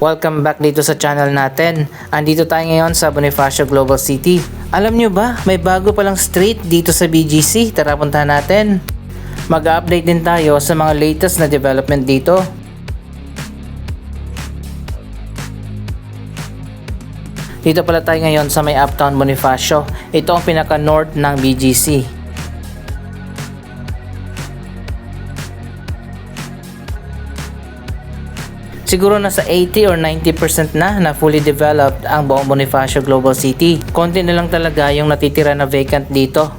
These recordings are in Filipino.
Welcome back dito sa channel natin. Andito tayo ngayon sa Bonifacio Global City. Alam nyo ba, may bago palang street dito sa BGC. Tara puntahan natin. Mag-update din tayo sa mga latest na development dito. Dito pala tayo ngayon sa may Uptown Bonifacio. Ito ang pinaka-north ng BGC. Siguro nasa 80 or 90% na fully developed ang buong Bonifacio Global City. Konti na lang talaga yung natitira na vacant dito.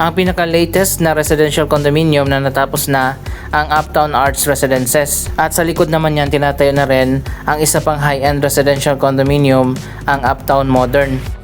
Ang pinaka-latest na residential condominium na natapos na ang Uptown Arts Residences. At sa likod naman yan tinatayo na rin ang isa pang high-end residential condominium, ang Uptown Modern.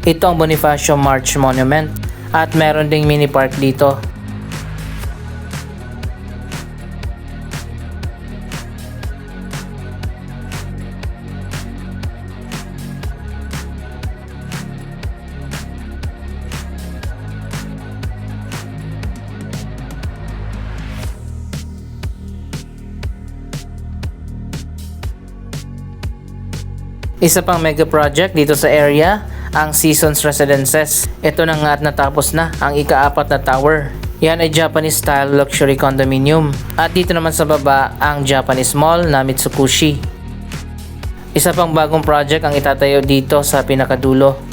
Ito ang Bonifacio March Monument at meron ding mini park dito. Isa pang mega project dito sa area, ang Seasons Residences. Ito na nga at natapos na ang ika-4 na tower. Yan ay Japanese style luxury condominium. At dito naman sa baba ang Japanese Mall na Mitsukushi. Isa pang bagong project ang itatayo dito sa pinakadulo.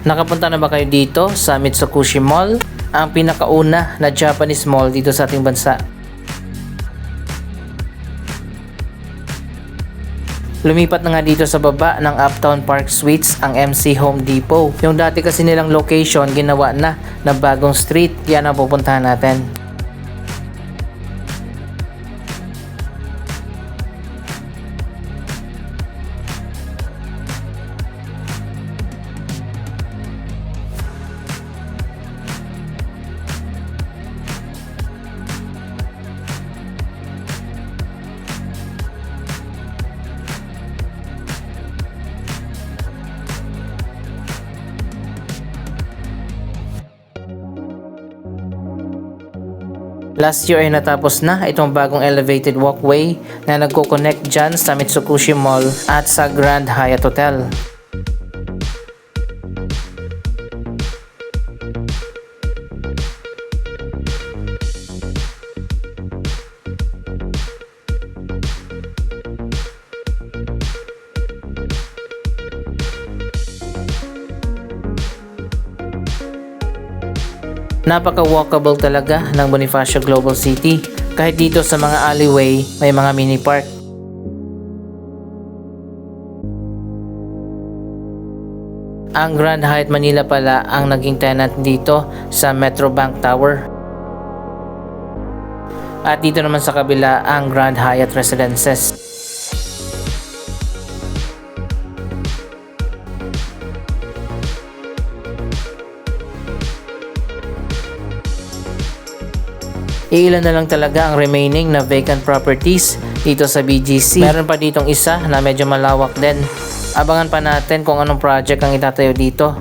Nakapunta na ba kayo dito sa Mitsukushi Mall? Ang pinakauna na Japanese mall dito sa ating bansa. Lumipat na nga dito sa baba ng Uptown Park Suites ang MC Home Depot. Yung dati kasi nilang location ginawa na bagong street. Yan ang pupuntahan natin. Last year ay natapos na itong bagong elevated walkway na nagko-connect dyan sa Mitsukushi Mall at sa Grand Hyatt Hotel. Napaka-walkable talaga ng Bonifacio Global City. Kahit dito sa mga alleyway, may mga mini park. Ang Grand Hyatt Manila pala ang naging tenant dito sa Metrobank Tower. At dito naman sa kabila ang Grand Hyatt Residences. Ilan na lang talaga ang remaining na vacant properties dito sa BGC. Meron pa ditong isa na medyo malawak din. Abangan pa natin kung anong project ang itatayo dito.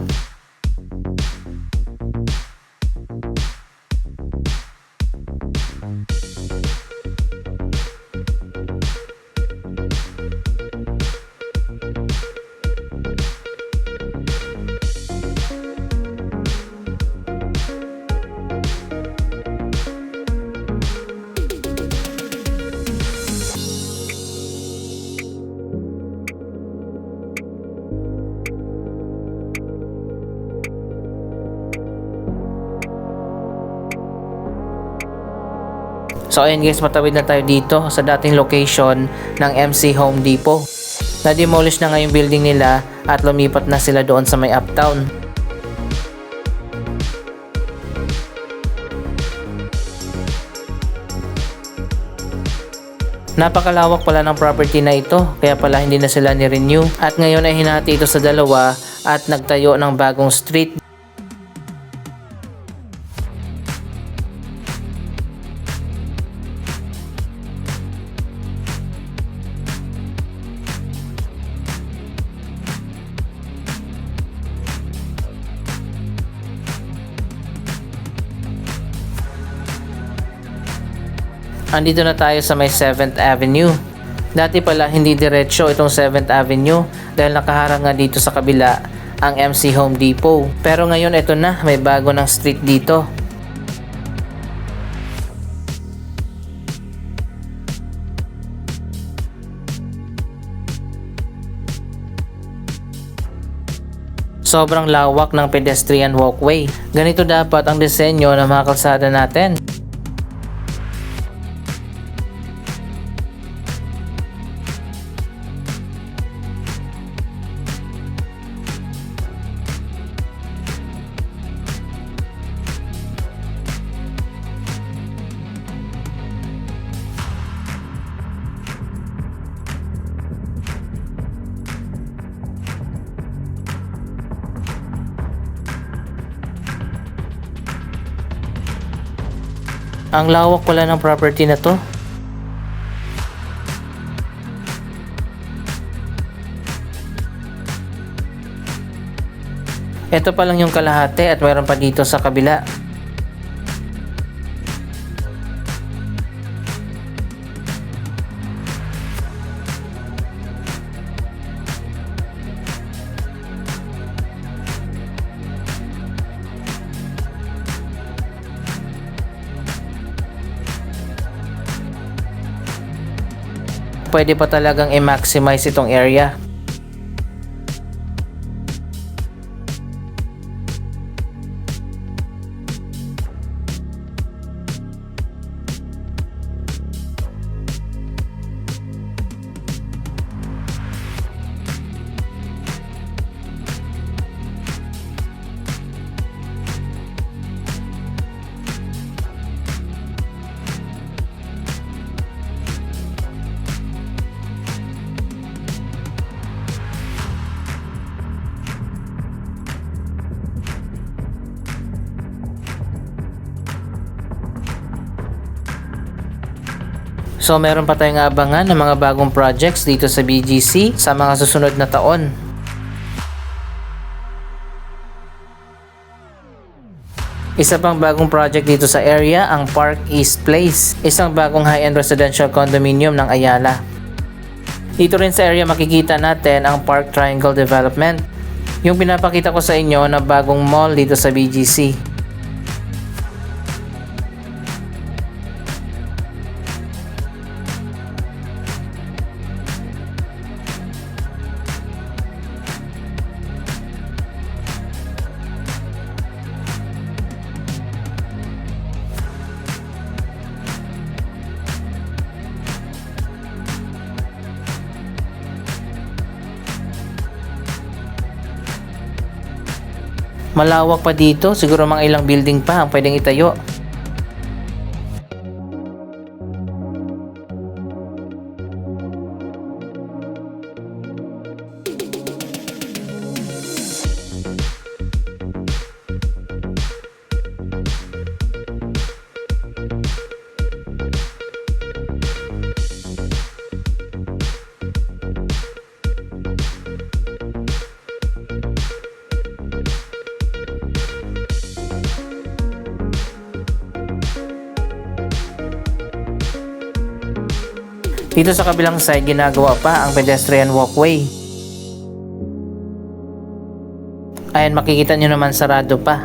So ayun guys, matawid na tayo dito sa dating location ng MC Home Depot. Na-demolish na nga yung building nila at lumipat na sila doon sa may uptown. Napakalawak pala ng property na ito, kaya pala hindi na sila ni-renew. At ngayon ay hinati ito sa dalawa at nagtayo ng bagong street. Andito na tayo sa may 7th Avenue. Dati pala hindi diretsyo itong 7th Avenue dahil nakaharang nga dito sa kabila ang MC Home Depot. Pero ngayon ito na, may bago ng street dito. Sobrang lawak ng pedestrian walkway. Ganito dapat ang disenyo ng mga kalsada natin. Ang lawak pala ng property na to. Ito pa lang yung kalahati at mayroon pa dito sa kabila. Pwede pa talagang i-maximize itong area. So meron pa tayong abangan ng mga bagong projects dito sa BGC sa mga susunod na taon. Isa pang bagong project dito sa area ang Park East Place, isang bagong high-end residential condominium ng Ayala. Dito rin sa area makikita natin ang Park Triangle Development, yung pinapakita ko sa inyo na bagong mall dito sa BGC. Malawak pa dito, siguro mga ilang building pa ang pwedeng itayo. Dito sa kabilang side, ginagawa pa ang pedestrian walkway. Ayan, makikita nyo naman sarado pa.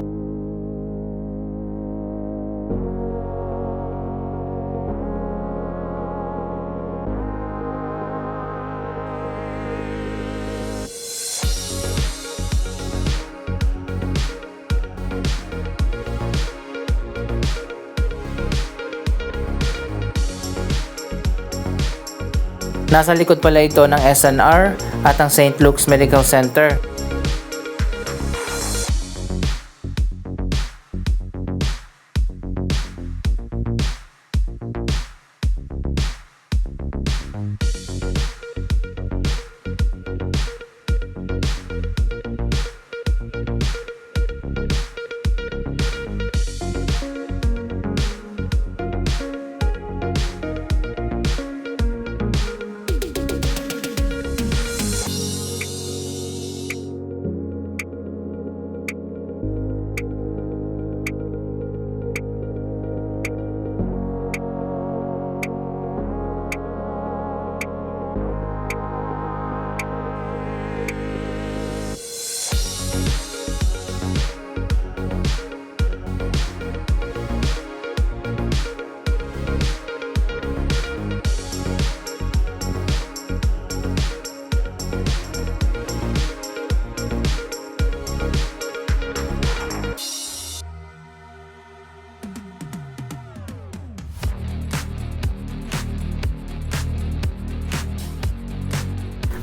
Nasa likod pala ito ng SNR at ang St. Luke's Medical Center.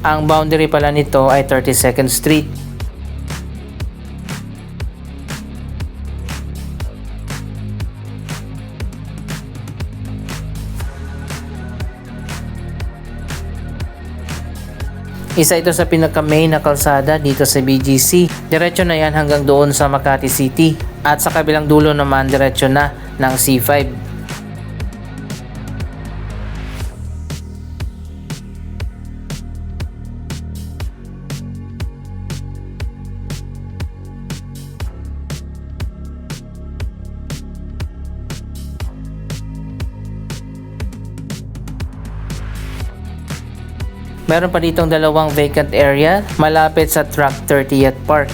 Ang boundary pala nito ay 32nd Street. Isa ito sa pinaka-main na kalsada dito sa BGC. Diretso na yan hanggang doon sa Makati City. At sa kabilang dulo naman diretso na ng C5. Meron pa ditong dalawang vacant area malapit sa Track 30th Park.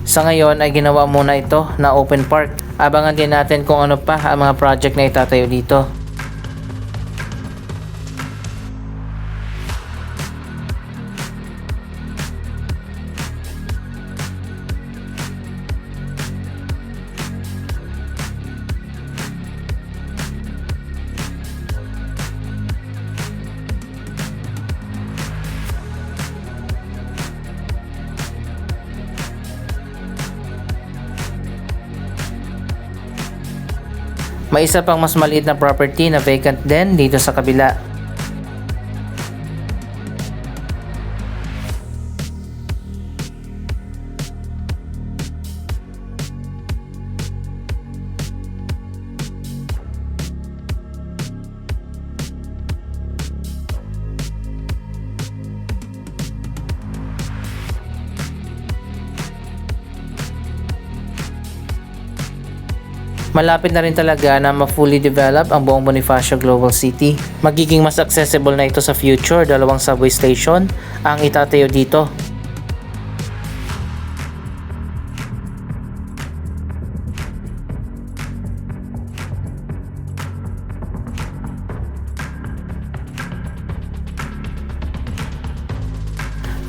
Sa ngayon ay ginawa muna ito na open park. Abangan din natin kung ano pa ang mga project na itatayo dito. May isa pang mas maliit na property na vacant din dito sa kabila. Malapit na rin talaga na ma-fully develop ang buong Bonifacio Global City. Magiging mas accessible na ito sa future, dalawang subway station ang itatayo dito.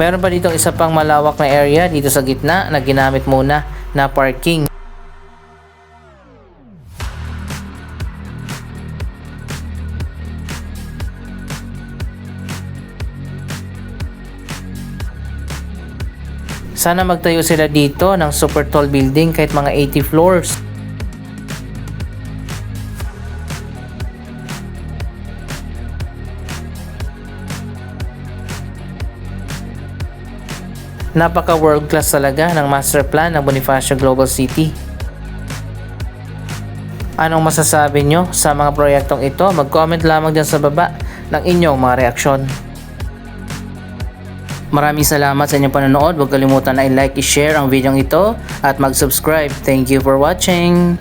Meron pa ditong isa pang malawak na area dito sa gitna na ginamit muna na parking. Sana magtayo sila dito ng super tall building kahit mga 80 floors. Napaka world class talaga ng master plan ng Bonifacio Global City. Anong masasabi nyo sa mga proyektong ito? Mag-comment lamang dyan sa baba ng inyong mga reaksyon. Maraming salamat sa inyong panonood. Huwag kalimutan na i-like, i-share ang video ito at mag-subscribe. Thank you for watching!